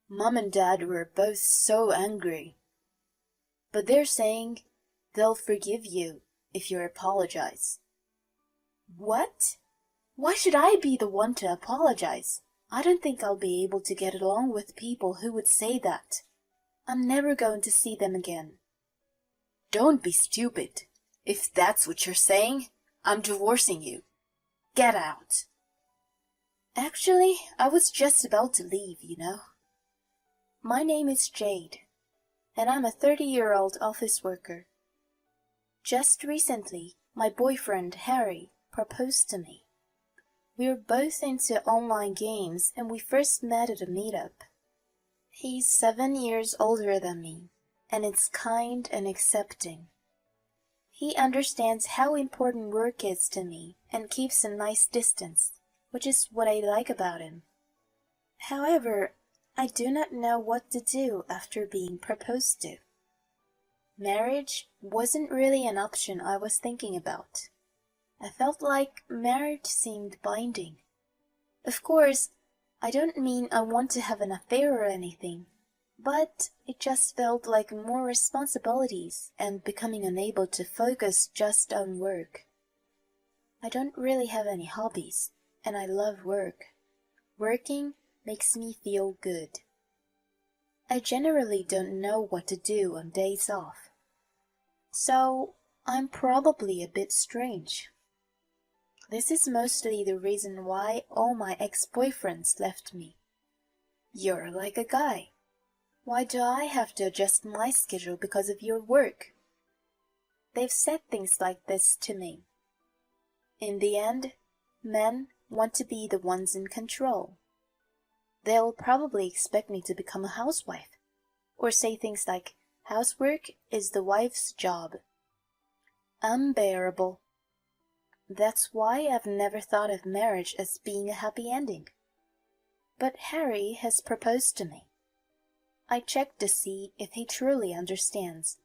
Mom and Dad were both so angry, but they're saying they'll forgive you if you apologize. What? Why should I be the one to apologize? I don't think I'll be able to get along with people who would say that. I'm never going to see them again. Don't be stupid. If that's what you're saying, I'm divorcing you. Get out. Actually, I was just about to leave, you know. My name is Jade, and I'm a 30-year-old office worker. Just recently, my boyfriend, Harry, proposed to me. We're both into online games and we first met at a meetup. He's 7 years older than me, and it's kind and accepting. He understands how important work is to me and keeps a nice distance, which is what I like about him. However, I do not know what to do after being proposed to. Marriage wasn't really an option I was thinking about. I felt like marriage seemed binding. Of course, I don't mean I want to have an affair or anything, but it just felt like more responsibilities and becoming unable to focus just on work. I don't really have any hobbies, and I love work. Working makes me feel good. I generally don't know what to do on days off. So, I'm probably a bit strange. This is mostly the reason why all my ex-boyfriends left me. You're like a guy. Why do I have to adjust my schedule because of your work? They've said things like this to me. In the end, men want to be the ones in control. They'll probably expect me to become a housewife, or say things like, housework is the wife's job. Unbearable. That's why I've never thought of marriage as being a happy ending. But Harry has proposed to me. I checked to see if he truly understands.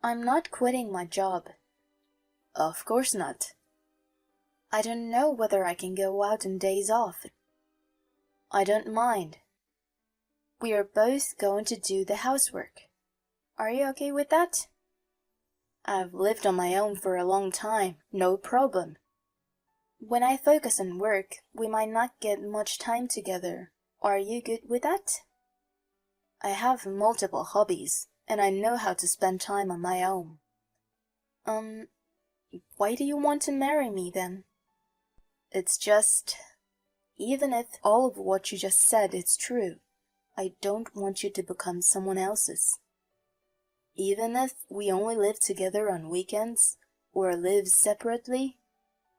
I'm not quitting my job. Of course not. I don't know whether I can go out on days off. I don't mind. We are both going to do the housework. Are you okay with that? I've lived on my own for a long time, no problem. When I focus on work, we might not get much time together. Are you good with that? I have multiple hobbies, and I know how to spend time on my own. Why do you want to marry me then? It's just, even if all of what you just said is true, I don't want you to become someone else's. Even if we only live together on weekends, or live separately,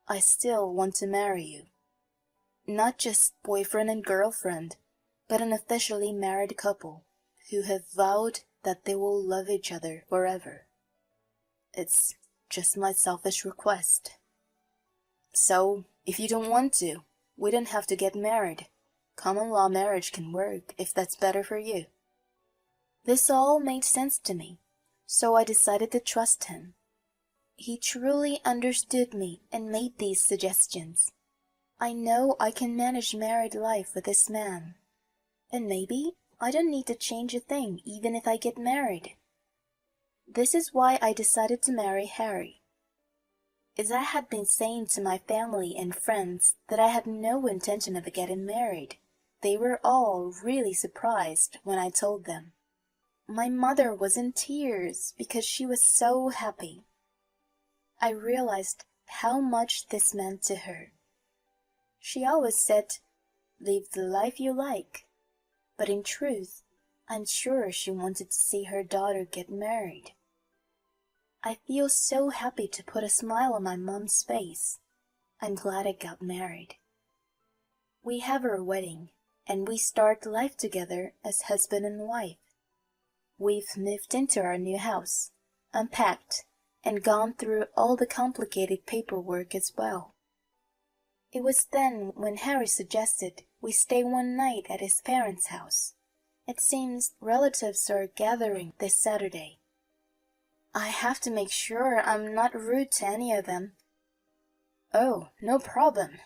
I still want to marry you. Not just boyfriend and girlfriend, but an officially married couple who have vowed that they will love each other forever. It's just my selfish request. So, if you don't want to, we don't have to get married. Common law marriage can work if that's better for you. This all made sense to me, so I decided to trust him. He truly understood me and made these suggestions. I know I can manage married life with this man. And maybe I don't need to change a thing even if I get married. This is why I decided to marry Harry. As I had been saying to my family and friends that I had no intention of getting married, they were all really surprised when I told them. My mother was in tears because she was so happy. I realized how much this meant to her. She always said, "Live the life you like." But in truth, I'm sure she wanted to see her daughter get married. I feel so happy to put a smile on my mom's face. I'm glad I got married. We have our wedding, and we start life together as husband and wife. We've moved into our new house, unpacked, and gone through all the complicated paperwork as well. It was then when Harry suggested we stay one night at his parents' house. It seems relatives are gathering this Saturday. I have to make sure I'm not rude to any of them. Oh, no problem.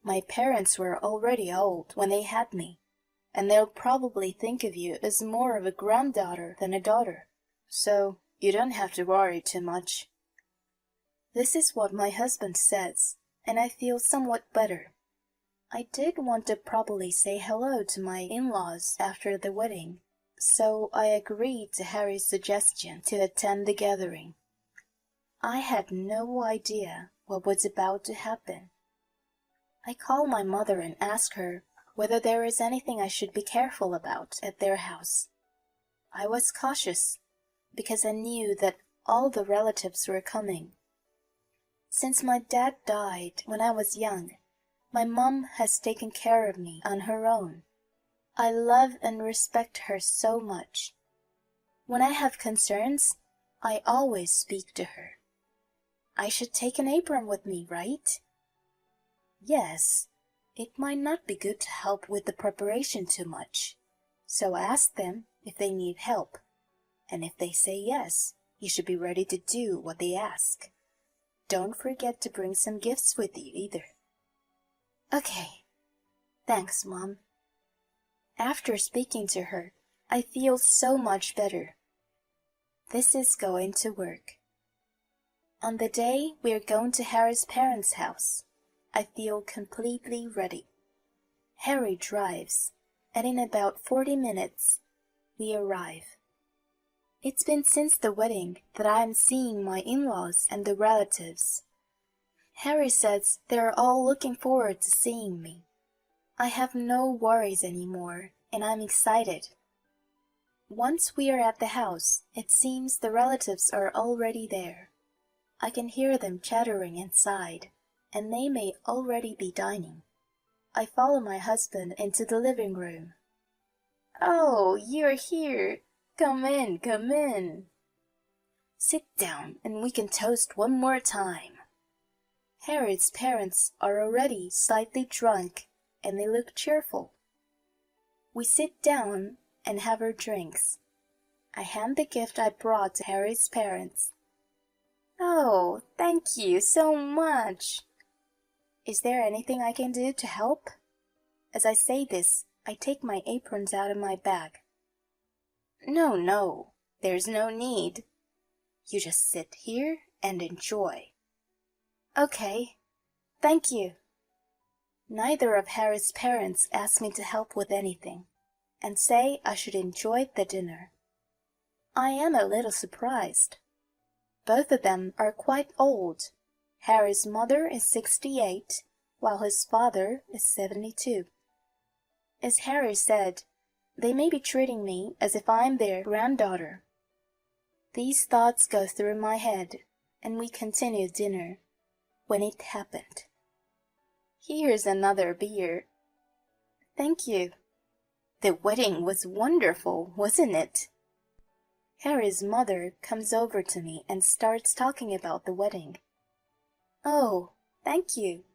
My parents were already old when they had me, and they'll probably think of you as more of a granddaughter than a daughter. So you don't have to worry too much." This is what my husband says, and I feel somewhat better. I did want to probably say hello to my in-laws after the wedding, so I agreed to Harry's suggestion to attend the gathering. I had no idea what was about to happen. I call my mother and ask her whether there is anything I should be careful about at their house. I was cautious because I knew that all the relatives were coming. Since my dad died when I was young, my mom has taken care of me on her own. I love and respect her so much. When I have concerns, I always speak to her. I should take an apron with me, right? Yes, it might not be good to help with the preparation too much. So ask them if they need help. And if they say yes, you should be ready to do what they ask. Don't forget to bring some gifts with you either. Okay. Thanks, Mom. After speaking to her, I feel so much better. This is going to work. On the day we're going to Harry's parents' house, I feel completely ready. Harry drives, and in about 40 minutes, we arrive. It's been since the wedding that I am seeing my in-laws and the relatives. Harry says they're all looking forward to seeing me. I have no worries anymore, and I'm excited. Once we are at the house, it seems the relatives are already there. I can hear them chattering inside, and they may already be dining. I follow my husband into the living room. "Oh, you're here. Come in, come in." "Sit down and we can toast one more time." Harriet's parents are already slightly drunk and they look cheerful. We sit down and have our drinks. I hand the gift I brought to Harry's parents. "Oh, thank you so much. Is there anything I can do to help?" As I say this, I take my aprons out of my bag. No, there's no need. You just sit here and enjoy." "Okay, thank you." Neither of Harry's parents asked me to help with anything, and say I should enjoy the dinner. I am a little surprised. Both of them are quite old. Harry's mother is 68, while his father is 72. As Harry said, they may be treating me as if I'm their granddaughter. These thoughts go through my head, and we continue dinner, when it happened. "Here's another beer." "Thank you. The wedding was wonderful, wasn't it?" Harry's mother comes over to me and starts talking about the wedding. "Oh, thank you.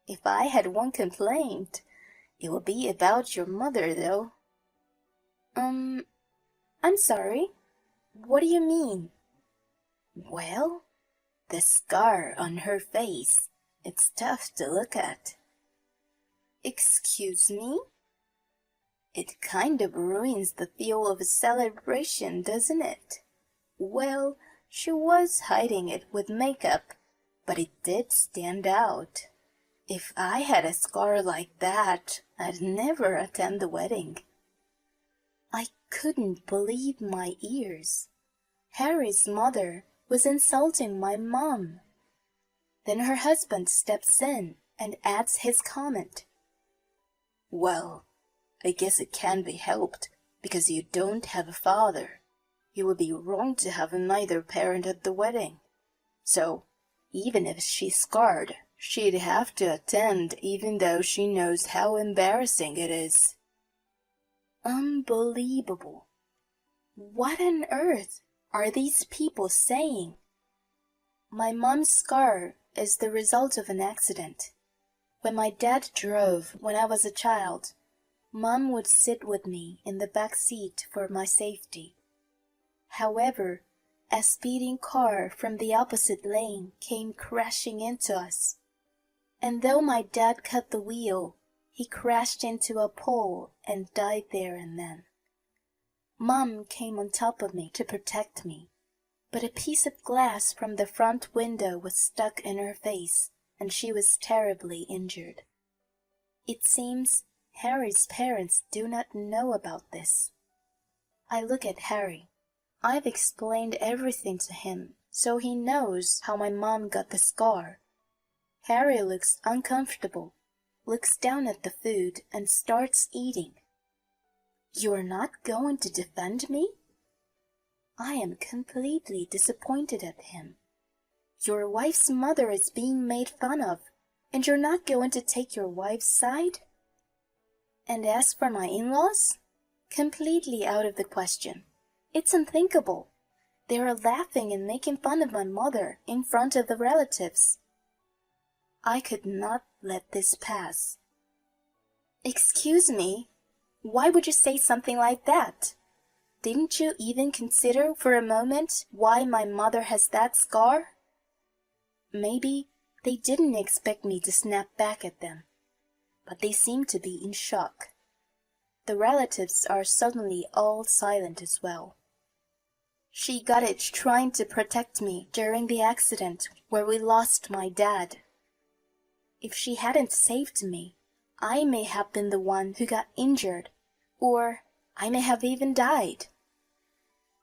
If I had one complaint, it would be about your mother, though." I'm sorry. What do you mean?" "Well, the scar on her face. It's tough to look at." "Excuse me?" "It kind of ruins the feel of a celebration, doesn't it?" "Well, she was hiding it with makeup, but it did stand out. If I had a scar like that, I'd never attend the wedding." I couldn't believe my ears. Harry's mother was insulting my mom. Then her husband steps in and adds his comment. "Well, I guess it can't be helped because you don't have a father. It would be wrong to have neither parent at the wedding. So, even if she's scarred, she'd have to attend even though she knows how embarrassing it is." Unbelievable. What on earth are these people saying? My mom's scar is the result of an accident. When my dad drove when I was a child, Mom would sit with me in the back seat for my safety. However, a speeding car from the opposite lane came crashing into us. And though my dad cut the wheel, He crashed into a pole and died there and then. Mom came on top of me to protect me, but a piece of glass from the front window was stuck in her face, and she was terribly injured. It seems Harry's parents do not know about this. I look at Harry. I've explained everything to him, so he knows how my mom got the scar. Harry looks uncomfortable, looks down at the food, and starts eating. You're not going to defend me? I am completely disappointed at him. Your wife's mother is being made fun of, and you're not going to take your wife's side? And as for my in-laws? Completely out of the question. It's unthinkable. They are laughing and making fun of my mother in front of the relatives. I could not let this pass. Excuse me, why would you say something like that? Didn't you even consider for a moment why my mother has that scar? Maybe they didn't expect me to snap back at them, but they seemed to be in shock. The relatives are suddenly all silent as well. She got it trying to protect me during the accident where we lost my dad. If she hadn't saved me, I may have been the one who got injured, or I may have even died.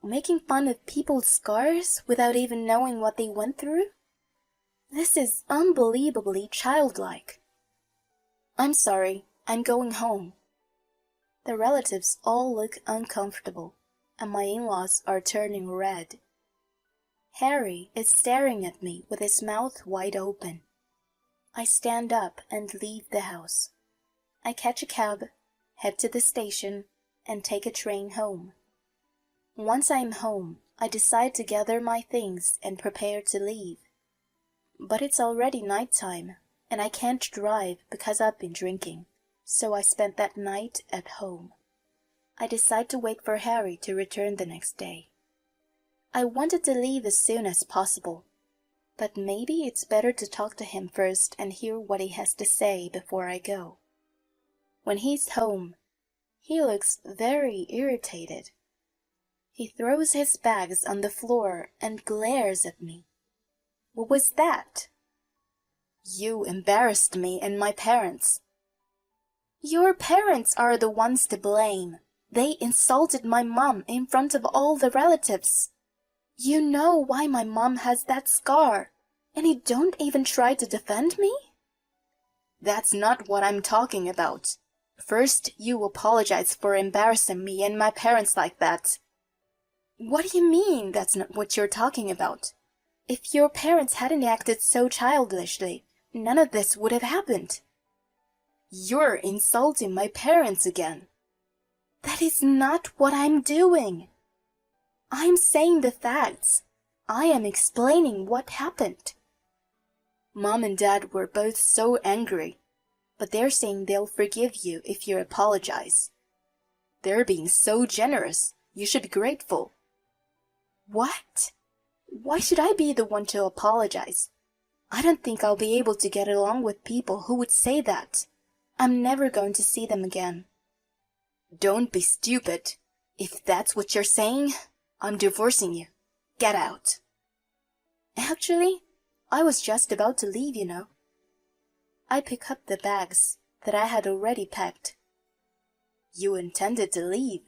Making fun of people's scars without even knowing what they went through? This is unbelievably childlike. I'm sorry, I'm going home. The relatives all look uncomfortable, and my in-laws are turning red. Harry is staring at me with his mouth wide open. I stand up and leave the house. I catch a cab, head to the station, and take a train home. Once I'm home, I decide to gather my things and prepare to leave. But it's already nighttime, and I can't drive because I've been drinking, so I spent that night at home. I decide to wait for Harry to return the next day. I wanted to leave as soon as possible, but maybe it's better to talk to him first and hear what he has to say before I go. When he's home, he looks very irritated. He throws his bags on the floor and glares at me. What was that? You embarrassed me and my parents. Your parents are the ones to blame. They insulted my mom in front of all the relatives. You know why my mom has that scar, and you don't even try to defend me? That's not what I'm talking about. First, you apologize for embarrassing me and my parents like that. What do you mean that's not what you're talking about? If your parents hadn't acted so childishly, none of this would have happened. You're insulting my parents again. That is not what I'm doing. I'm saying the facts. I am explaining what happened. Mom and Dad were both so angry, but they're saying they'll forgive you if you apologize. They're being so generous. You should be grateful. What? Why should I be the one to apologize? I don't think I'll be able to get along with people who would say that. I'm never going to see them again. Don't be stupid. If that's what you're saying, I'm divorcing you. Get out. Actually, I was just about to leave, you know. I pick up the bags that I had already packed. You intended to leave?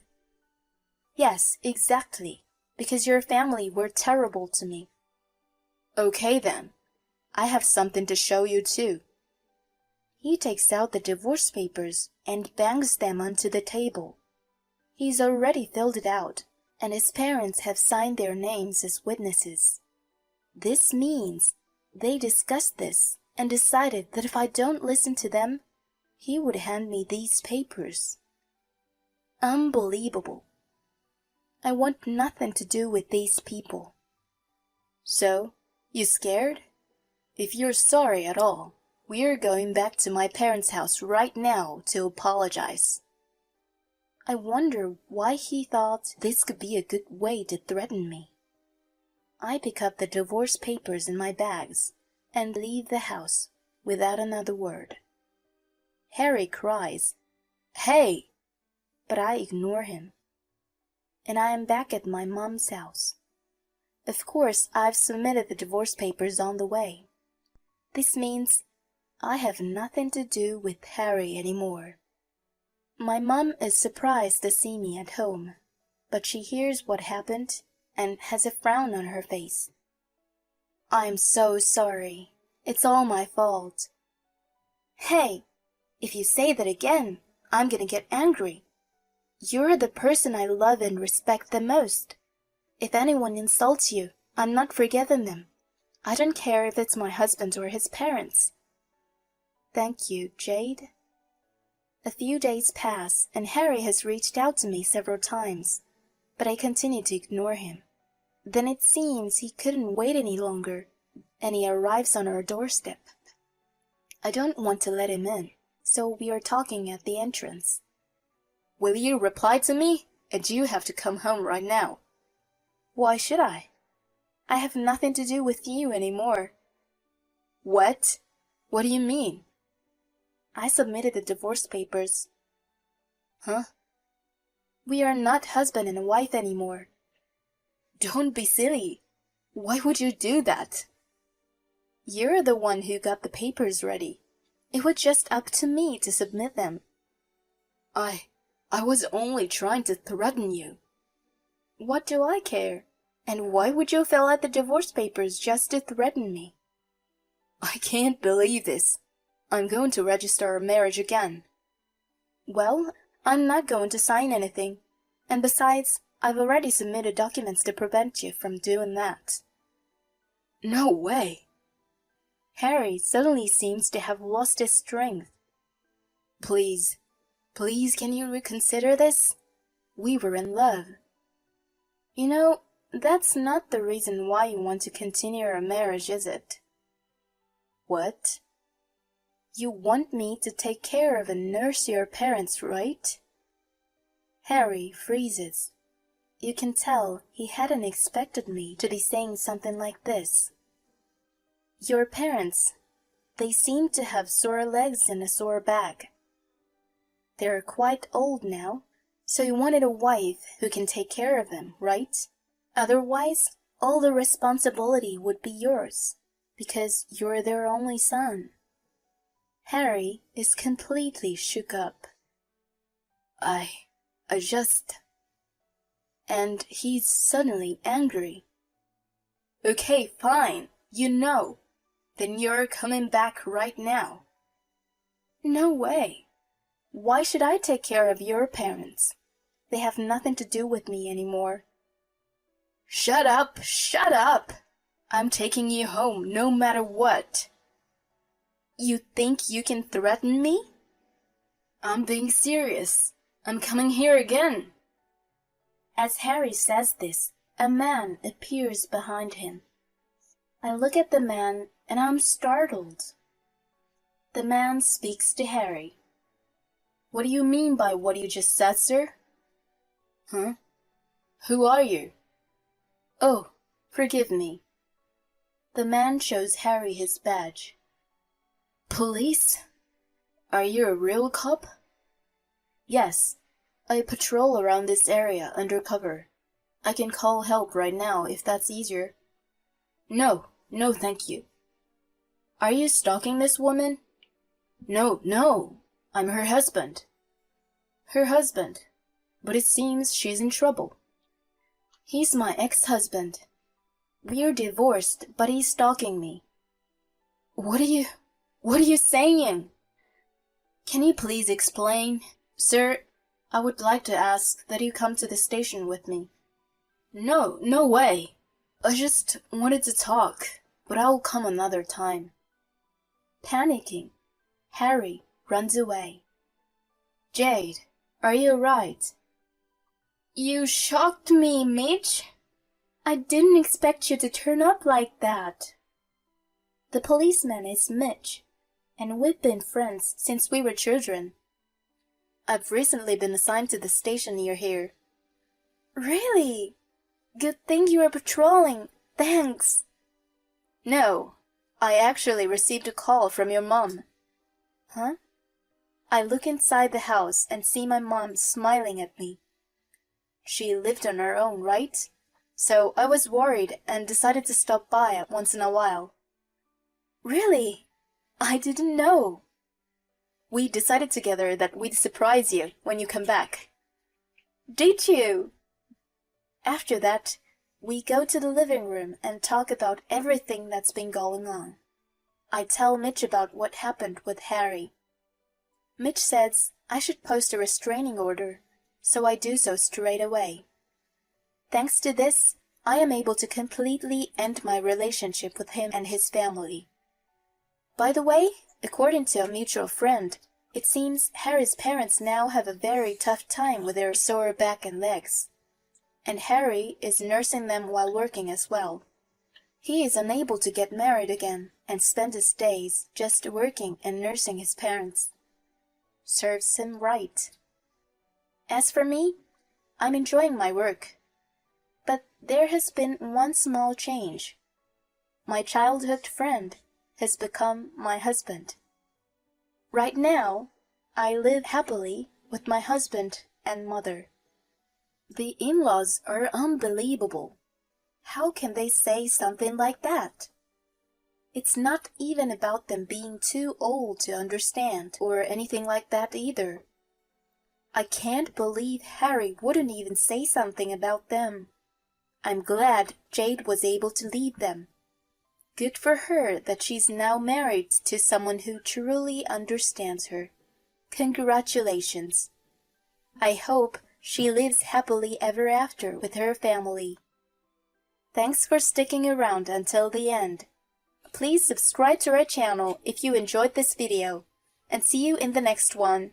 Yes, exactly. Because your family were terrible to me. Okay then, I have something to show you too. He takes out the divorce papers and bangs them onto the table. He's already filled it out, and his parents have signed their names as witnesses. This means they discussed this and decided that if I don't listen to them, he would hand me these papers. Unbelievable. I want nothing to do with these people. So, you scared? If you're sorry at all, we're going back to my parents' house right now to apologize. I wonder why he thought this could be a good way to threaten me. I pick up the divorce papers in my bags and leave the house without another word. Harry cries, "Hey!" But I ignore him. And I am back at my mom's house. Of course, I've submitted the divorce papers on the way. This means I have nothing to do with Harry anymore. My mom is surprised to see me at home, but she hears what happened and has a frown on her face. I'm so sorry. It's all my fault. Hey, if you say that again, I'm gonna get angry. You're the person I love and respect the most. If anyone insults you, I'm not forgiving them. I don't care if it's my husband or his parents. Thank you, Jade. A few days pass, and Harry has reached out to me several times, but I continue to ignore him. Then it seems he couldn't wait any longer, and he arrives on our doorstep. I don't want to let him in, so we are talking at the entrance. Will you reply to me? And you have to come home right now. Why should I? I have nothing to do with you anymore. What? What do you mean? I submitted the divorce papers. Huh? We are not husband and wife anymore. Don't be silly. Why would you do that? You're the one who got the papers ready. It was just up to me to submit them. I was only trying to threaten you. What do I care? And why would you fill out the divorce papers just to threaten me? I can't believe this. I'm going to register our marriage again. Well, I'm not going to sign anything. And besides, I've already submitted documents to prevent you from doing that. No way. Harry suddenly seems to have lost his strength. Please, can you reconsider this? We were in love. You know, that's not the reason why you want to continue our marriage, is it? What? You want me to take care of and nurse your parents, right? Harry freezes. You can tell he hadn't expected me to be saying something like this. Your parents, they seem to have sore legs and a sore back. They're quite old now, so you wanted a wife who can take care of them, right? Otherwise, all the responsibility would be yours, because you're their only son. Harry is completely shook up. I just... And he's suddenly angry. Okay, fine, you know. Then you're coming back right now. No way. Why should I take care of your parents? They have nothing to do with me anymore. Shut up, shut up! I'm taking you home no matter what. You think you can threaten me? I'm being serious. I'm coming here again. As Harry says this, a man appears behind him. I look at the man and I'm startled. The man speaks to Harry. What do you mean by what you just said, sir? Huh? Who are you? Oh, forgive me. The man shows Harry his badge. Police? Are you a real cop? Yes, I patrol around this area undercover. I can call help right now if that's easier. No, thank you. Are you stalking this woman? No, I'm her husband. Her husband? But it seems she's in trouble. He's my ex-husband. We're divorced, but he's stalking me. What are you saying? Can you please explain? Sir, I would like to ask that you come to the station with me. No way. I just wanted to talk, but I'll come another time. Panicking, Harry runs away. Jade, are you alright? You shocked me, Mitch. I didn't expect you to turn up like that. The policeman is Mitch, and we've been friends since we were children. I've recently been assigned to the station near here. Really? Good thing you are patrolling. Thanks. No, I actually received a call from your mom. Huh? I look inside the house and see my mom smiling at me. She lived on her own, right? So I was worried and decided to stop by once in a while. Really? I didn't know. We decided together that we'd surprise you when you come back. Did you? After that, we go to the living room and talk about everything that's been going on. I tell Mitch about what happened with Harry. Mitch says I should post a restraining order, so I do so straight away. Thanks to this, I am able to completely end my relationship with him and his family. By the way, according to a mutual friend, it seems Harry's parents now have a very tough time with their sore back and legs. And Harry is nursing them while working as well. He is unable to get married again and spend his days just working and nursing his parents. Serves him right. As for me, I'm enjoying my work. But there has been one small change. My childhood friend has become my husband. Right now, I live happily with my husband and mother. The in-laws are unbelievable. How can they say something like that? It's not even about them being too old to understand or anything like that either. I can't believe Harry wouldn't even say something about them. I'm glad Jade was able to leave them. Good for her that she's now married to someone who truly understands her. Congratulations. I hope she lives happily ever after with her family. Thanks for sticking around until the end. Please subscribe to our channel if you enjoyed this video, and see you in the next one.